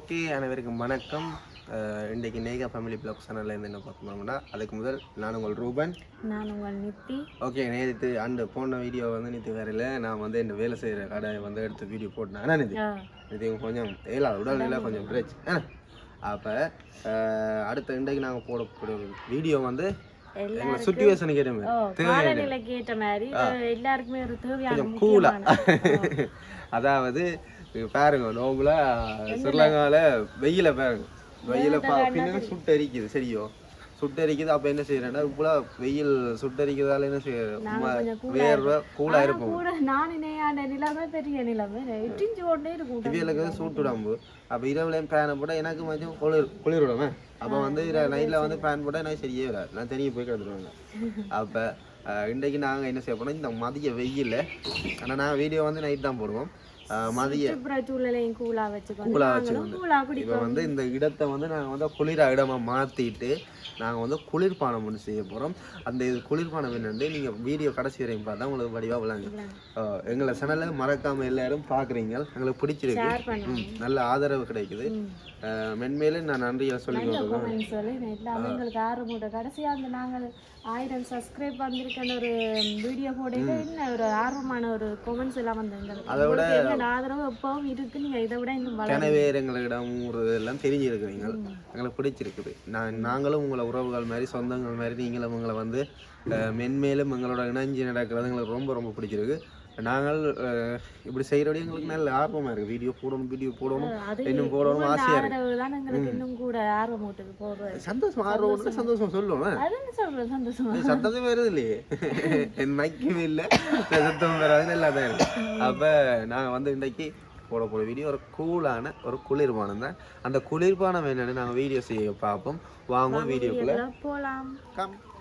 Okay, அனைவருக்கும் வணக்கம். இன்றைக்கு நேகா ஃபேமிலி பிளாக் சேனல்லேருந்து என்ன பார்க்கணும்னா, அதுக்கு முதல் நான் உங்கள் ரூபன், நான் உங்கள் நித்தி. ஓகே, நேற்று அந்த போன வீடியோ வந்து நேற்று வேற இல்லை. நான் வந்து இந்த வேலை செய்கிற கடை வந்து எடுத்து வீடியோ போட்டேன். ஆனால் இது கொஞ்சம் உடல்நிலை கொஞ்சம் பிரச்சனை. அப்போ அடுத்த இன்றைக்கு நாங்கள் போடக்கூடிய வீடியோ வந்து எங்களை சுச்சுவேஷனுக்கு ஏற்ற மாதிரி எல்லாருக்குமே ஒரு தேவையான கூலா, அதாவது பாருங்க நோம்புல ஸ்ரீலங்காவில் வெயில பாருங்க, வெயில பின்னாடி சுட்டரிக்குது, சரியோ சுட்டரிக்குது. அப்போ என்ன செய்யறேன்னா இப்போ வெயில் சுட்டரிக்கிறதால என்ன செய்யறோம், வேர்வை கூலா இருக்கும். இவங்களுக்கு சூட்டுடாம்பு. அப்போ இரவுலையும் ஃபேனை போட்டால் எனக்கு கொஞ்சம் குளிர்விடுமே. அப்போ வந்து நைட்டில் வந்து ஃபேன் போட்டால் எனக்கு சரியே வராது, நான் தனியாக போய் கிடந்துருவாங்க. அப்போ இன்றைக்கு நாங்கள் என்ன செய்ய போனோம், இந்த மதிய வெயில்ல, ஆனால் நான் வீடியோ வந்து நைட் தான் போடுவோம். மதிய கூலா வச்சுக்கணும். இப்போ வந்து இந்த இடத்தை வந்து நாங்கள் வந்து குளிர இடமா மாற்றிட்டு நாங்கள் வந்து குளிர்பானம் ஒன்று செய்ய போகிறோம். அந்த இது குளிர்பானம் என்னென்னு நீங்கள் வீடியோ கடைசி வரையும் பார்த்தா உங்களுக்கு வடிவாக விளங்கு. எங்களை சேனலை மறக்காமல் எல்லாரும் பார்க்குறீங்க, எங்களுக்கு பிடிச்சிருக்கு, நல்ல ஆதரவு கிடைக்குது. மென்மேலும் நான் நன்றியை எங்களுக்கு ஆர்வம். கடைசியாக நாங்கள் 1000 சப்ஸ்கிரைப் வந்திருக்கேன் ஒரு வீடியோ போட என்ன ஒரு ஆர்வமான ஒரு கமெண்ட்ஸ் எல்லாம் வந்து அதோட ஆதரவு எப்பவும் இருக்கு. நீங்க இதை விட இன்னும் கனவேர் எங்களிடம் எல்லாம் தெரிஞ்சிருக்கிறீங்க, எங்களுக்கு பிடிச்சிருக்குது. நாங்களும் உங்களை உறவுகள் மாதிரி சொந்தங்கள் மாதிரி நீங்களும் உங்களை வந்து மென்மேலும் எங்களோட இணைஞ்சு நடக்கிறது எங்களுக்கு ரொம்ப ரொம்ப பிடிச்சிருக்கு. நாங்கள் இப்படி செய்யறோட எங்களுக்கு நல்ல ஆர்வமா இருக்கு. வீடியோ போடணும் இன்னும் போடணும் ஆசையா இருக்கு. இன்னும் கூட ஆர்வம் போடுறது சந்தோஷம், ஆர்வம் சந்தோஷம் சொல்லணும். சத்தமே வருது இல்லையே, மைக்கும் இல்லை, சத்தம் வராது, நல்லா தான் இருக்கு. அப்ப நாங்க வந்து இன்றைக்கு போட வீடியோ ஒரு கூலான ஒரு குளிர்பானம் தான். அந்த குளிர்பானம் என்னன்னு நாங்கள் வீடியோ செய்ய பார்ப்போம். வாங்குவோம், வீடியோக்குள்ள போகலாம்.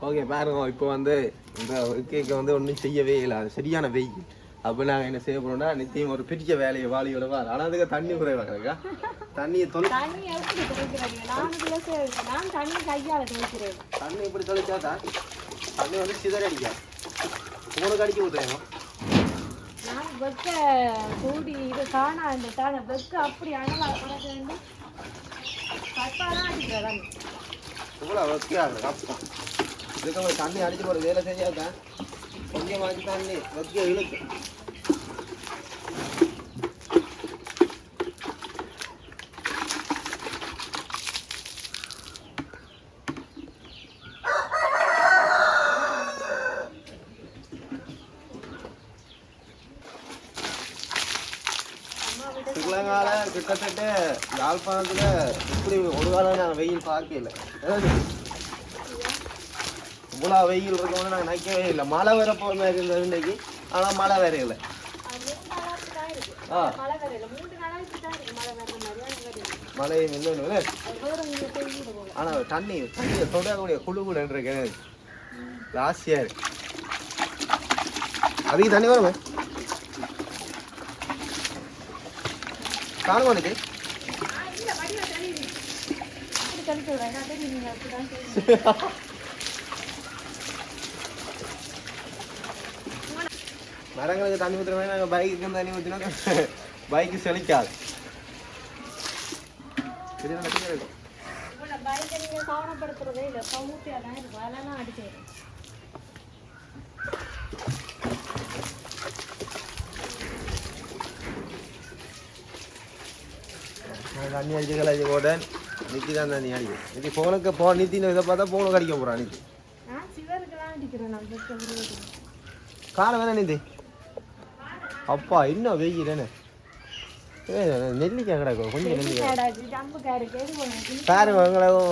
ஓகே பாருங்க, இப்போ வந்து இந்த கேக்க வந்து ஒன்றும் செய்யவே இல்லை, அது சரியான வெயில். அப்போ நாங்கள் என்ன செய்ய போறோம்னா, நித்தியம் ஒரு பிடிச்ச வேலையை வாளியோட வா. ஆனால் அதுக்கு தண்ணி குறைவாக்கா, தண்ணியை தண்ணி இப்படி தொலைச்சா தான் தண்ணி வந்து சிதறடிக்கா உங்களுக்கு அடிக்க விட்டுறேங்க. வெக்க கூடி இது காணா இந்த தான வெக்க அப்படி அனலா உனக்கு வந்து கப்பாதான் அடிக்கிறதா இவ்வளோ வெக்கையாக கப்பம். இதுக்கு தண்ணி அடிச்சு போகிற வேலை செஞ்சாதான் கொஞ்சமாச்சு தண்ணி வெக்கையை இழுக்கு. ஸ்ரீலங்கால கிட்டத்தட்ட யாழ்ப்பாணத்துல இப்படி ஒரு காலம் நாங்கள் வெயில் பார்க்கல. இவ்வளோ வெயில் இருக்கோம்னு நாங்கள் நினைக்கவே இல்லை. மழை வர போகிற மாதிரி இருந்தது இன்னைக்கு, ஆனால் மழை வேற இல்லை. மழை இல்லை, ஆனால் தண்ணியை தொடக்கூடிய குழு கூட கிடையாது, ஆசையா இருக்கு. அதுக்கு தண்ணி வருமே காணுமா எனக்கு மரங்களுக்கு தண்ணி ஊற்றுற மாதிரி நாங்கள் பைக்கு தண்ணி ஊற்றினா பைக்கு செழிக்காது. தண்ணி அடிச்சு போட்டேன். நித்தி தான் தண்ணி அடிக்கும். நித்தி போனுக்கு நித்தின்னு இதை பார்த்தா போனுக்கு அடிக்க போகிறான். நித்தி காலை வேணா நித்தி. அப்பா இன்னும் வெயில்னு நெல்லிக்காய் கிடக்கும், கொஞ்சம் நெல்லிக்காய் பாருங்க.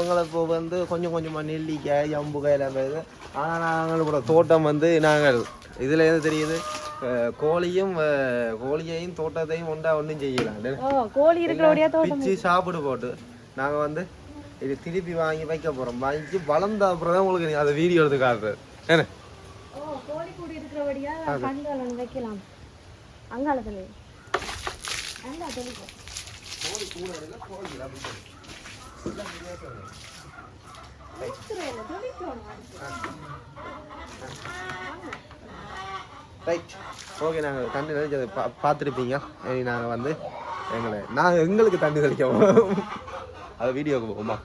உங்களை இப்போ வந்து கொஞ்சம் கொஞ்சமாக நெல்லிக்காய் ஜம்புக்காய் எல்லாம் வருது. ஆனால் நாங்களோட தோட்டம் வந்து நாங்கள் இதில் எது தெரியுது, கோழியையும் தோட்டத்தையும் ஒன்றும் செய்யலாம். பிச்சு சாப்பிடு போட்டு நாங்கள் வந்து இது திருப்பி வாங்கி வைக்க போகிறோம். வாங்கி வளர்ந்த அப்புறம் தான் உங்களுக்கு அதை வீடியோ எடுத்து காட்டுறது. என்ன ரைட் ஓகே. நாங்கள் தண்ணி நினைச்சு அதை பார்த்துருப்பீங்க. நாங்கள் வந்து எங்களுக்கு தண்ணி தெளிக்கணும் அது வீடியோக்கு போகுமா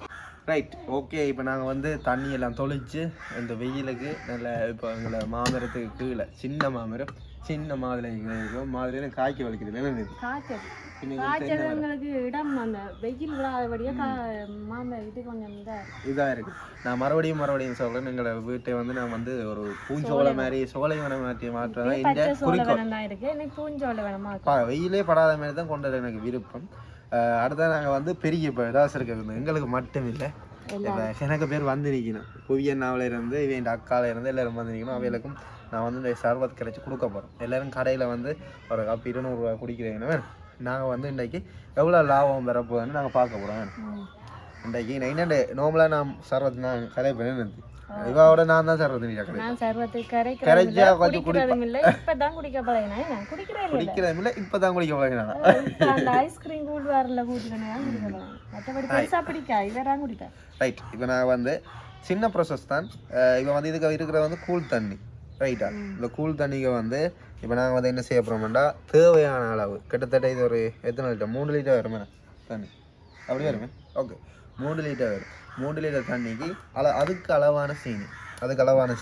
ரைட் ஓகே இப்போ நாங்கள் வந்து தண்ணி எல்லாம் தொளிச்சு இந்த வெயிலுக்கு நல்ல இப்போ எங்களை மாமரத்துக்கு கீழே சின்ன மாமரம் சின்ன மாதிரி இருக்கும் மாதிரியான காய்க்க வலிக்குது என்ன காய்ச்சல்களுக்கு இடம் அந்த வெயில் விடாதபடியாக இது கொஞ்சம் இதாக இருக்கு நான் மறுபடியும் சொல்கிறேன் எங்களை வீட்டை வந்து நான் வந்து ஒரு பூஞ்சோலை மாதிரி சோலை வனம் மாற்றுறதா இந்த குறிக்கோள் இருக்கு எனக்கு பூஞ்சோலை வேணுமா வெயிலே படாத மாதிரி தான் கொண்டது எனக்கு விருப்பம் அடுத்த நாங்கள் வந்து பெரிய இப்போ ஏதாச்சும் இருக்கிறது எங்களுக்கு மட்டும் இல்லை இப்போ எனக்கு பேர் வந்து நிற்கணும் புவியண்ணாவில் இருந்து இவன் அக்காவில் இருந்து எல்லோரும் வந்து நிற்கணும் அவைகளுக்கும் நான் வந்து இந்த சர்பத் கரைச்சி கொடுக்க போகிறோம் எல்லோரும் கடையில் வந்து ஒரு கப் 200 ரூபா குடிக்கிறீங்கன்னு நாங்கள் வந்து இன்றைக்கி எவ்வளோ லாபம் வரப்போகுதுன்னு நாங்கள் பார்க்க போகிறோம் இன்றைக்கி என்னென்ன நார்மலாக நான் சர்பத் நான் கரை பண்ணி இவாவோட நான் தான் சர்பத் கரைச்சா கொஞ்சம் குடிக்கிறதும் இல்லை இப்போ தான் குடிக்க பழகினா ஐஸ்கிரீம் கூடு வரல கூட்டிட்டு ரைட் இப்போ நான் வந்து சின்ன ப்ராசஸ் தான் இப்போ வந்து இதுக்கு இருக்கிற வந்து கூல் தண்ணி ரைட்டா இந்த கூல் தண்ணிக்கு வந்து இப்போ நாங்கள் வந்து என்ன செய்ய போகிறோம்னா தேவையான அளவு கிட்டத்தட்ட இது ஒரு எத்தனை லிட்டர் 3 லிட்டர் வருமே தண்ணி அப்படி வருமே ஓகே 3 லிட்டர் வரும் 3 லிட்டர் தண்ணிக்கு அதுக்கு அளவான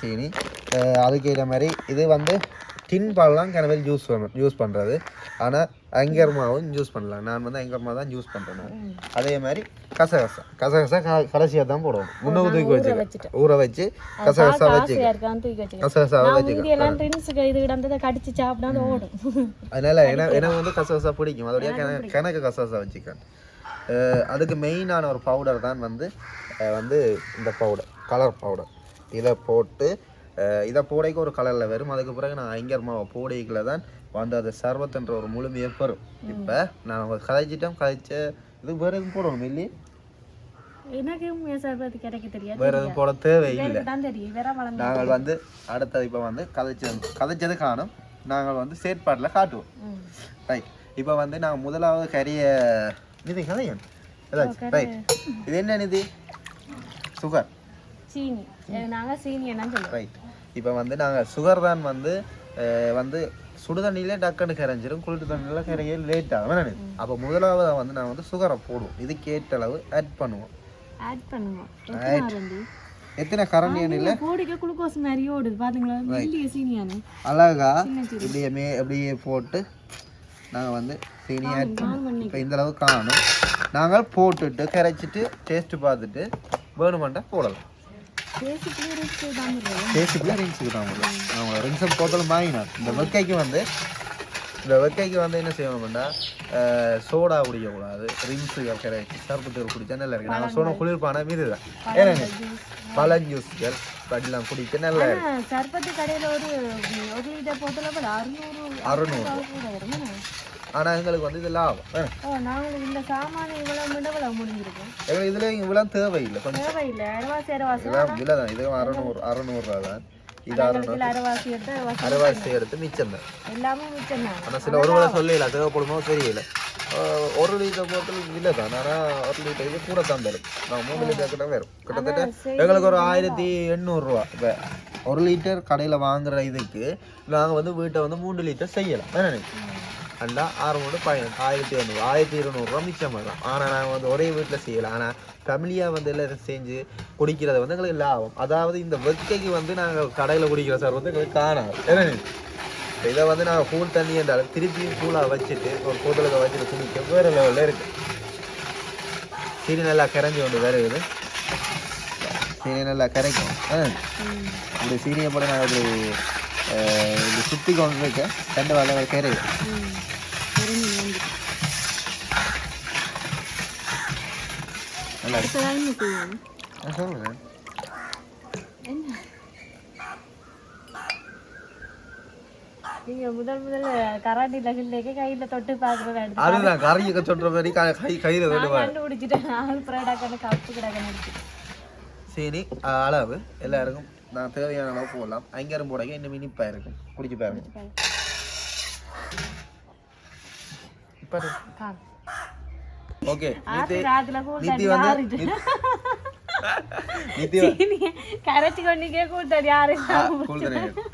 சீனி அதுக்கு இதை மாதிரி இது வந்து டின் பால்லாம் கிணவில் யூஸ் பண்ணுறது ஆனால் அங்கர் மாவும் யூஸ் பண்ணலாம் நான் வந்து அங்கர் மாவு தான் யூஸ் பண்ணுறேன் அதே மாதிரி கசகசா கடைசியாக தான் போடுவோம் முன்னூறு தூக்கி வச்சு ஊற வச்சு கசகசாவை அதனால எனக்கு வந்து கசகசா பிடிக்கும் அதோடைய கணக்கு கசகசா வச்சுக்கேன் அதுக்கு மெயினான ஒரு பவுடர் தான் வந்து இந்த பவுடர் கலர் பவுடர் இதை போட்டு இதை போடைக்கு ஒரு கலரில் வரும் அதுக்கு பிறகு நான் ஐங்கர் மாவை போடைக்குள்ள தான் வந்து அது சர்பத்துன்ற ஒரு முழுமையை பெறும் இப்போ நான் கதைச்ச இது வேறு எதுவும் போடணும் இல்லையே வேறு எதுவும் போட தேவையில்லை நாங்கள் வந்து அடுத்தது இப்போ வந்து கதைச்சது காணும் நாங்கள் வந்து செயற்பாட்டில் காட்டுவோம் ரைட் இப்போ வந்து நாங்கள் முதலாவது நிதி கதையன் ஏதாச்சும் ரைட் இது என்ன நிதி சுகர் ரைட் இப்போ வந்து நாங்கள் சுகர் தான் வந்து சுடு தண்ணியிலே டக்குன்னு கரைஞ்சிரும் குளிர் தண்ணியில் கரைய லேட் ஆகும் அப்போ முதலாவது வந்து நான் வந்து சுகரை போடுவோம் இதுக்கு ஏற்ற அளவு ஆட் பண்ணுவோம் எத்தனை கரண்டியன் இல்லை அழகா இப்படியே போட்டு நாங்கள் வந்து சீனி ஆட் பண்ணுவோம் இப்போ இந்த அளவு காணும் நாங்கள் போட்டுட்டு கரைச்சிட்டு டேஸ்ட்டு பார்த்துட்டு வேணுமெண்டா போடலாம் ரிங்ஸம் போட்டாலும் வாங்கினார் இந்த வெக்கைக்கு வந்து என்ன செய்வோம்னா சோடா குடிக்கக்கூடாது ரிங்ஸுகள் கிடையாது சர்பத்துகள் குடித்தா நல்லா இருக்கு நாங்கள் சொன்ன குளிர்பான மீது தான் ஏன்னா பல ஜூஸ்கள் படிலாம் குடிக்க நல்லா இருக்கு சர்பத்து கடையில் ஒரு லிட்டர் போட்டல 600 ஆனால் எங்களுக்கு வந்து இது லாபம் எங்களுக்கு இதில் இவ்வளோ தேவையில்லை கொஞ்சம் விலை தான் இது 600 தான் இது 600 அரைவாசி எடுத்து மிச்சம் தான் ஆனால் சில ஒரு வேலை சொல்லல தேவைப்படுமோ தெரியல 1 லிட்டர் போட்டல் இல்லை தான் ஆனால் 1 லிட்டர் இது கூட தான் தரும் நான் 3 லிட்டர் கிட்ட வரும் கிட்டத்தட்ட எங்களுக்கு ஒரு 1800 ரூபா இப்போ 1 லிட்டர் கடையில் வாங்குற இதுக்கு நாங்கள் வந்து வீட்டை வந்து 3 லிட்டர் செய்யலாம் என்ன அண்டா 6 1200 ரூபா மிச்சம் வரும் ஆனால் நாங்கள் வந்து ஒரே வீட்டில் செய்யலாம் ஆனால் ஃபேமிலியாக வந்து எல்லோரும் செஞ்சு குடிக்கிறது வந்து எங்களுக்கு லாபம் அதாவது இந்த வெக்கைக்கு வந்து நாங்கள் கடையில் குடிக்கிற சார் வந்து எங்களுக்கு காணாது ஏன்னா இதை வந்து நாங்கள் கூல் தண்ணி என்றாலும் திருப்பியும் கூலாக வச்சுட்டு ஒரு கூட்டலுக்கு வச்சுட்டு குடிக்க வேறு லெவலில் இருக்குது சீனி நல்லா கரைஞ்சி கொண்டு வருது சீனி நல்லா கரைக்கும் இப்படி சீனியை போல நாங்கள் இப்படி சுற்றி கொண்டு இருக்க 2 வேலை கரையும் நல்லா சொல்லுறேன் நீங்க முதல்ல கராட்டி லகில்லேக்கு கையில தொட்டு பாக்குறது அதுதான் கரையை சொல்ற மாதிரி கையில தொட்டு கண்டுபிடிச்சிட்டேன் ஆள் பிரடா கணக்கு அப்பு கிடக்கு சரி அளவு எல்லாருக்கும் நான் தேவையான அளவு போடலாம் அங்கேயும் போடாங்க இன்னும் இனிப்பா இருக்கும் குடிச்சு பாருங்க ஓகே நிதி வந்து கரைச்சி கொண்டிக்கே கூட்டாரு யாரு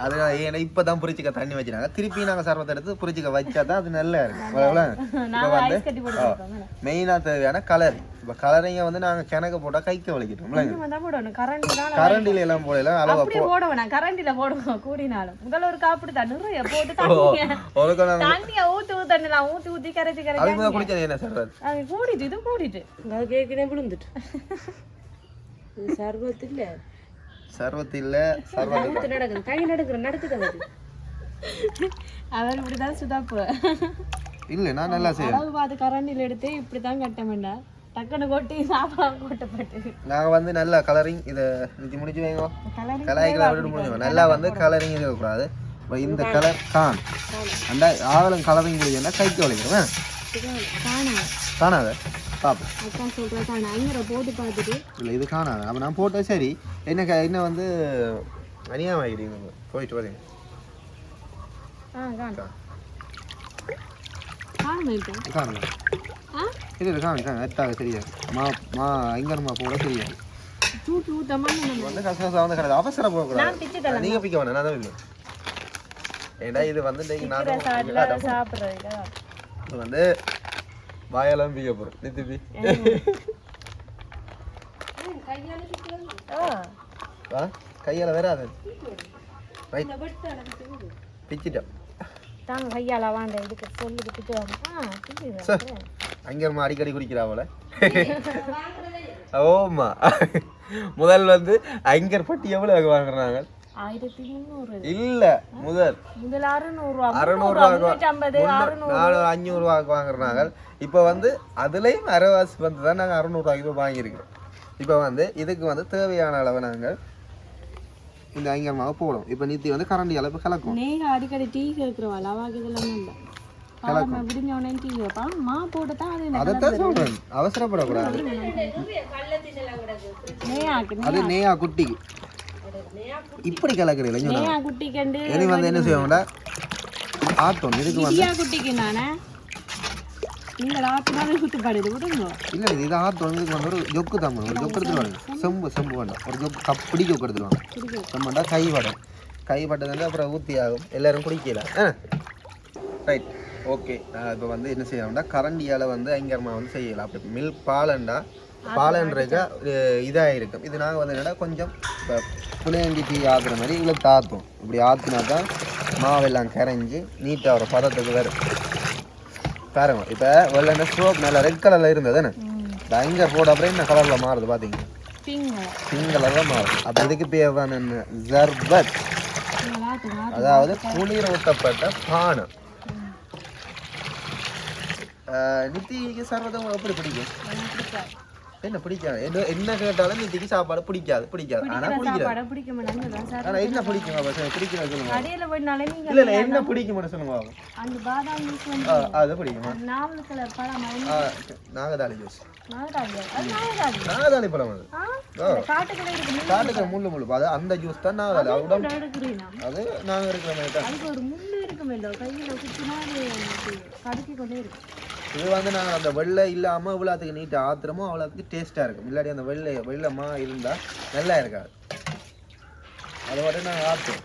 அது ஏன்னா இப்பதான் புரிச்சுக்க தண்ணி வச்சுனாங்க திருப்பி நாங்க சர்வத்தை எடுத்து புரிச்சுக்க வச்சாதான் அது நல்லா இருக்கும். மெயினா தேவையான கலர். இப்ப கலரிங்க வந்து நாங்க கிணக்கு போட்டா கைக்க வலிக்கிட்டோம். கரண்டில எல்லாம் போடல அளவா போடுவேன். கரண்டில போடுவோம் கூடினாலும் முதல்ல ஒரு காப்பிடு தண்ணிய போட்டு தண்ணிய ஊத்தலாம் ஊத்தி கரைச்சி கரைச்சி குடிச்சது என்ன சர்வத் அது கூடிட்டு இது கூடிட்டு கேக்குனே விழுந்துட்டு சர்வத் இல்ல சர்வத் நடக்குது கை நடக்குது அவர் இப்படிதான் சுதாப்பு இல்ல நான் நல்லா செய்வேன். அளவு பார்த்து கரண்டில எடுத்து இப்படிதான் கட்ட வேண்டாம் டக்குனு கொட்டி சாப்பாடு கொட்டப்பட்டு நாங்க வந்து நல்லா கலரிங் இதை முடிச்சு வைங்க கலாய்க்கலாம் விட்டு முடிஞ்சோம் நல்லா வந்து கலரிங் இருக்கக்கூடாது. இந்த கலர் கான் அந்த ஆவலம் கலரிங் முடிஞ்சா கைக்கு வலிக்கிறேன் காணாத பாப்போம் போட்டு பார்த்துட்டு இல்லை இது காணாது அப்போ நான் போட்டேன். சரி என்ன வந்து அநியாயம் ஆகிடுங்க போயிட்டு வரீங்க காணுங்க இல்லை காணுங்க எட்டாக தெரியாது ஐங்கரமா போட தெரியாது வந்து கசகசா வந்து கிடையாது அவசரம் போகக்கூடாது. நீங்கள் பிக்க வேணாம் நான் தான் இல்லை ஏன்னா இது வந்து இது வந்து வாயெல்லாம் பிக்க போகிறோம் நித்திப்பி கையால் வராது பிச்சிட்டோம் அங்கேம்மா அடிக்கடி குடிக்கிறா போல. ஓமா முதல் வந்து ஐங்கர் பட்டி எவ்வளவு வாங்குறாங்க 1300 இல்ல முதல் 600 500 வாங்குறாங்க. இப்ப வந்து அதுலயும் அரைவாசி வந்து தான் நாங்க 600 ரூபாய்க்கு வாங்கியிருக்கோம். இப்ப வந்து இதுக்கு வந்து தேவையான அளவு நாங்கள் இந்த ஐங்கர் மாவு போடும். இப்ப நித்தி வந்து கரண்டி அளவு கலக்கும். நீங்க அடிக்கடி டீ கேக்குறவா லவாக்கு இதெல்லாம் இல்ல கலக்கும் விடிஞ்சோனே டீ கேப்பா மா போட்டு தான் அதத்தான் சொல்றேன் அவசரப்படக்கூடாது. அது நேயா குட்டி இப்படி கலக்குறீங்க நேயா குட்டி கண்டு இனி வந்து என்ன செய்வாங்கடா ஆட்டம் இதுக்கு வந்து நேயா குட்டிக்கு நானே நீங்க ஆட்டுனால குத்துப்பாடுது விடுங்க இல்ல இது ஆட்டம் இதுக்கு வந்து ஒரு ஜொக்கு தான் ஒரு ஜொக்கு எடுத்துருவாங்க செம்பு வேண்டாம் ஒரு ஜொக்கு கப்படி ஜொக்கு எடுத்துருவாங்க செம்மண்டா கை பட்டதுன்னா அப்புறம் ஊற்றி ஆகும் எல்லாரும் குடிக்கலாம் ரைட் ஓகே. இப்போ வந்து என்ன செய்யலாம்னா கரண்டியால் வந்து ஐங்கரமாக வந்து செய்யலாம். அப்படி மில்க் பாலன்றக்க இதாக இருக்கும். இது நாங்கள் வந்து என்னடா கொஞ்சம் இப்போ புளியண்டி டீ ஆக்குற மாதிரி இவ்வளோ தாத்தும் இப்படி ஆற்றுனா தான் மாவெல்லாம் கரைஞ்சி நீட்டாக ஒரு பதத்துக்கு வரும். பாருங்க இப்போ வெள்ளை சோப் நல்லா ரெட் கலரில் இருந்தது தானே இந்த ஐங்கர் போட அப்புறம் என்ன கலரில் மாறுது பார்த்தீங்க பிங்க் கலரில் மாறும். அப்போ இதுக்கு பேர் தான் என்ன ஜர்பத் அதாவது குளிர் ஊட்டப்பட்ட பானம். நித்திக்கு சர்வதம் எப்படி பிடிக்கும் என்ன பிடிக்காது என்ன கேட்டாலும் நித்திக்கு சாப்பாடு பிடிக்காது ஆனா பிடிக்கும் ஆனா என்ன பிடிக்கும் பிடிக்கிறது சொல்லுங்க இல்ல என்ன பிடிக்கும் சொல்லுங்க அது பிடிக்குமா நாகதாளி ஜூஸ் நாகதாளி பழம் அது காட்டுக்குள்ள முள்ளு அது அந்த ஜூஸ் தான் நாகதாளி அது நாங்க இருக்கிற மாதிரி இது வந்து நாங்கள் அந்த வெள்ளை இல்லாமல் இவ்வளோத்துக்கு நீட்டாக ஆத்திரமோ அவ்வளோத்துக்கு டேஸ்ட்டாக இருக்கும். இல்லாட்டி அந்த வெள்ளமா இருந்தால் நல்லா இருக்காது. அதை மட்டும் நாங்கள் ஆற்றுவோம்.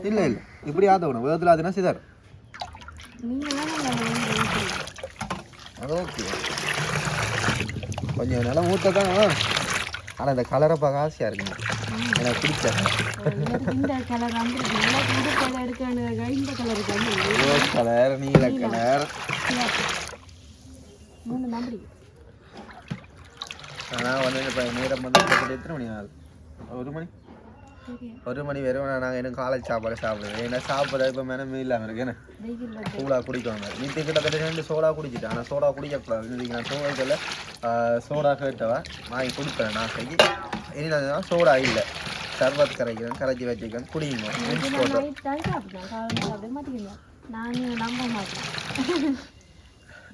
இல்லை இப்படி ஆற்றணும் வேகத்தில் ஆற்றுனா சிதர் அது ஓகே கொஞ்சம் நல்லா ஊற்ற தான். ஆனால் இந்த கலரை பார்க்க ஆசையாக இருக்குங்க எனக்கு பிடிச்சது கலர் நீல கலர் ஆனால் வந்து இப்போ நேரம் வந்து எத்தனை மணி ஆகுது 1 மணி வரும். நாங்கள் இன்னும் காலேஜ் சாப்பாடு சாப்பிடுவோம். ஏன்னா சாப்பிட இப்போ மேலே இல்லாமல் இருக்கு. என்ன சோடா குடிக்கணும் நீத்தி கிட்டத்தட்ட 2 சோடா குடிச்சிட்டேன். ஆனால் சோடா குடிக்கக்கூடாது. இன்றைக்கி நான் சோடாக்கில் சோடா கேட்டவா வாங்கி கொடுப்பேன். நான் செய்ய இனி நான் சோடா இல்லை சர்வத் கரைக்கிறேன் கரைச்சி வச்சுக்கிறேன் குடிங்க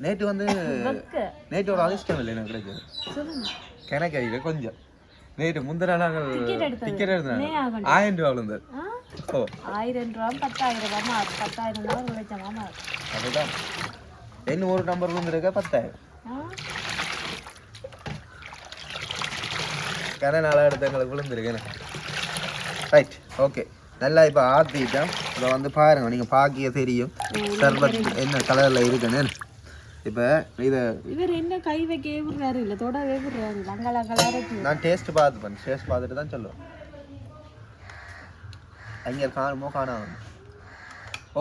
நேற்று வந்து நேற்று ஒரு அதிர்ஷ்டம் இல்லை எனக்கு கிடைச்சது கிணக்கறியில கொஞ்சம் நேற்று முந்தின நாங்கள் டிக்கெட் எடுத்தாங்க 1000 ரூபா விழுந்தது. 1000 ரூபா 10,000 ரூபா 10,000 ரூபா அதுதான் இன்னும் ஒரு நம்பர் வந்துருக்க 10,000 கனநாள எடுத்து எங்களுக்கு விழுந்துருக்கேன். ரைட் ஓகே நல்லா இப்போ ஆற்றிட்டோம். இப்போ வந்து பாருங்க நீங்கள் பாக்கிய தெரியும் சர்பத் என்ன கலரில் இருக்குன்னு. இப்போ இதை இவர் என்ன கை வைக்க விடுறாரு இல்லை தொடவே விடுறாரு அங்கலாங்கலாக. நான் டேஸ்ட் பார்த்துட்டு தான் சொல்லுவேன். அங்கே காணுமோ காணாம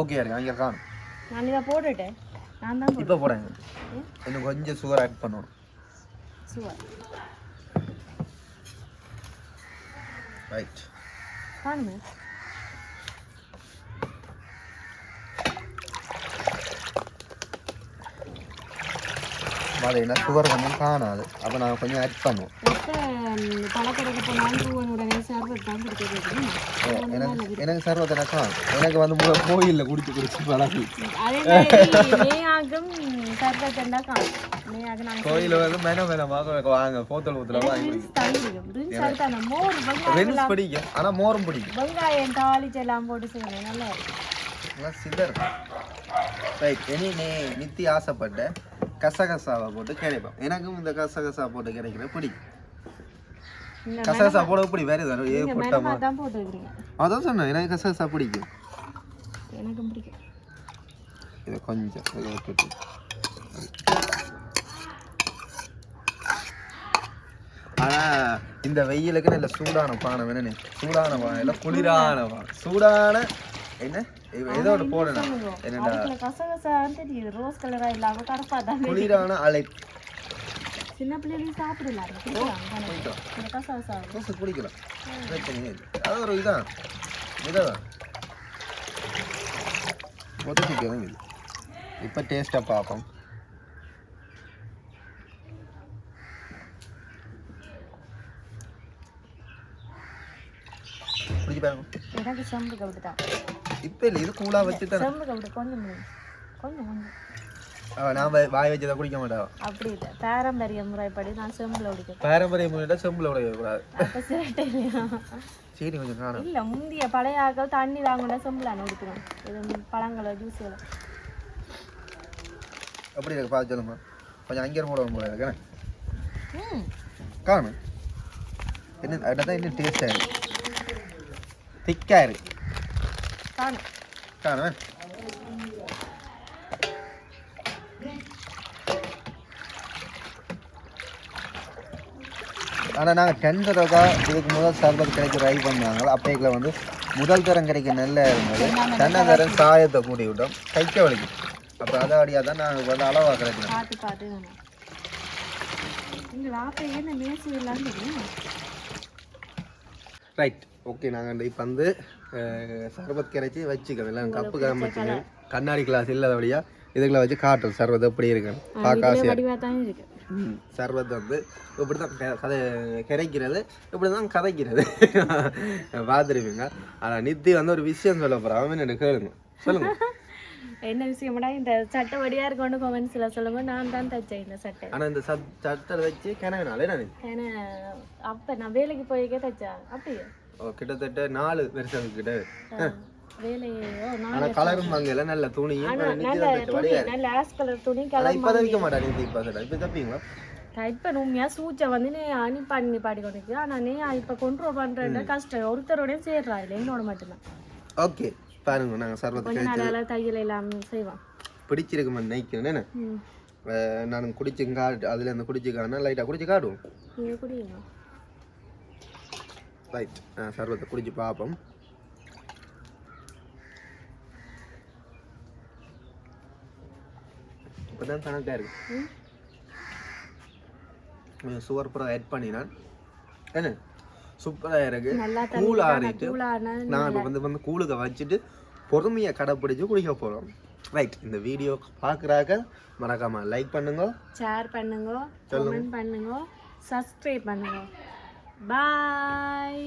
ஓகே இருக்கு அங்கே காணும். நான் இதை போட்டுட்டேன். நான் தான் இப்போ போடுறேன். இன்னும் கொஞ்சம் சுகர் ஆட் பண்ணணும். சுகர் ரைட் காணுமே. பார்த்தீங்கன்னா சுகர் கொஞ்சம் காணாது. அப்போ நான் கொஞ்சம் ஆட் பண்ணுவோம். பழக்கடைக்கு போனாலும் உடனே சர்பத் தான் கொடுத்துருக்கேன். எனக்கு சர்பத் எனக்கு எனக்கு வந்து கோயிலில் குடிச்சு பழகி கோயிலில் வந்து மேனமாக வாங்க போத்தல் ஊற்றலாம் பிடிக்கும். ஆனால் மோரும் பிடிக்கும். வெங்காயம் தாளிச்செல்லாம் போட்டு செய்யணும் நல்லா இருக்கும். சிதர் ரைட் இனி நித்தி ஆசைப்பட்ட கசகசாவை போட்டு கிடைப்போம். எனக்கும் இந்த கசகசா போட்டு கிடைக்கிற பிடிக்கும். கசகசா போட இப்படி வேறு அதான் சொன்னேன். எனக்கு கசகசா பிடிக்கும். எனக்கும் பிடிக்கும். இதை கொஞ்சம் விட்டுட்டு ஆனால் இந்த வெயிலுக்கு நல்ல சூடான பானை வேணும். சூடான பானை இல்லை குளிரான பானை. சூடான என்ன ஏதோ ஒரு போடணும். என்னடா குளிரான அலை சின்ன பிள்ளைகளும் சாப்பிடலாம். குடிக்கலாம். அது ஒரு இதான் ஒத்துக்கிட்டு இப்போ டேஸ்ட்டாக பார்ப்போம். எனக்கு செம்பு கவுட்டுதான். இப்போ இல்லை இது கூலாக வச்சுட்டேன். செம்பு கவுட்டு கொஞ்சம் கொஞ்சம் நான் வாய் வச்சதை குடிக்க மாட்டேன். அப்படி இல்லை பாரம்பரிய முறைப்படி நான் செம்பில் குடிக்கிறேன். பாரம்பரிய முறையில செம்பில் குடிக்கக்கூடாது. சரி கொஞ்சம் காணும். இல்லை முந்தைய பழைய ஆக்கள் தண்ணி தாங்கல செம்பில் குடிக்கணும். இது பழங்களை ஜூஸில் அப்படி இருக்கு பார்த்து சொல்லுமா. கொஞ்சம் அங்கே போட போல இருக்கேன் காணும். என்ன அதுதான் இன்னும் டேஸ்டாக இருக்கு. திக்காக இருக்கு காணும். ஆனால் நாங்கள் டென்டராக இதுக்கு முதல் சர்பத் கிடைக்க ட்ரை பண்ணாங்க. அப்பைக்குள்ள வந்து முதல் தரம் கிடைக்க நல்லா இருந்தது. ரெண்டாம் தரம் சாயத்தை கூட்டி விட்டோம். கைக்க வலிக்கும். அப்போ அதை அடியாக தான் நாங்கள் வந்து அளவாக கிடைக்கணும். ரைட் ஓகே நாங்கள் இப்போ வந்து சர்பத் கிடைச்சி வச்சுக்கணும். இல்லை கப்பு காமிச்சுங்க. கண்ணாடி கிளாஸ் இல்லாத வழியாக இதுக்குள்ள வச்சு காட்டுறோம் சர்பத் எப்படி இருக்குன்னு பார்க்க ஆசையாக. சர்பத் வந்து இப்படி தான் கிடைக்கிறது, இப்படி தான் கதைக்கிறது பார்த்துருப்பீங்க. ஆனால் நித்தி வந்து ஒரு விஷயம் சொல்ல போகிறோம். அவன் என்ன கேளுங்க சொல்லுங்க. என்ன விஷயம்டா இந்த சட்டை வடியா இருக்கொண்டு கமெண்ட்ஸ்ல சொல்லுங்க. நான் தான் தைச்சேன் இந்த சட்டை. ஆனால் இந்த சட்டை வச்சு கிணறுனாலே நான் அப்போ நான் வேலைக்கு போய்க்கே தைச்சேன். அப்படியே கிட்டத்தட்ட 4 வருஷம் கிட்ட வேலையோ கலரும் வாங்கல. நல்ல துணி நல்ல ஆஷ் கலர் துணி கலர் இப்போ தைக்க மாட்டேன். இப்போ தைப்பீங்களா? இப்போ உண்மையா சூச்சை வந்து நீ பண்ணி பாடிக்கொண்டு. ஆனால் நீ இப்போ கண்ட்ரோல் பண்ணுறது கஷ்டம். ஒருத்தரோடய சேர்றா இல்லை என்னோட மட்டும்தான். ஓகே பாருங்க நாங்கள் சர்வத்தை நாளால தையல் எல்லாம் செய்வோம். பிடிச்சிருக்குமா நினைக்கிறேன். நான் குடிச்சு காட்டு அதில் இருந்து குடிச்சுக்கானா லைட்டாக குடிச்சு காட்டுவோம். குடிங்க ரைட். சர்வத்தை குடிச்சு பார்ப்போம். இப்போதான் கணக்காக இருக்கு. கொஞ்சம் சுகர் ப்ரோ ஆட் பண்ணினான். என்ன சூப்பராக இருக்கு. கூல் ஆறிட்டு நான் இப்போ வந்து கூலுக்கு வச்சுட்டு பொறுமையாக கடைப்பிடிச்சு குடிக்க போகிறோம். ரைட். இந்த வீடியோ பார்க்குறாக்க மறக்காமல் லைக் பண்ணுங்க, ஷேர் பண்ணுங்க, கமெண்ட் பண்ணுங்க, சப்ஸ்கிரைப் பண்ணுங்க. பாய்.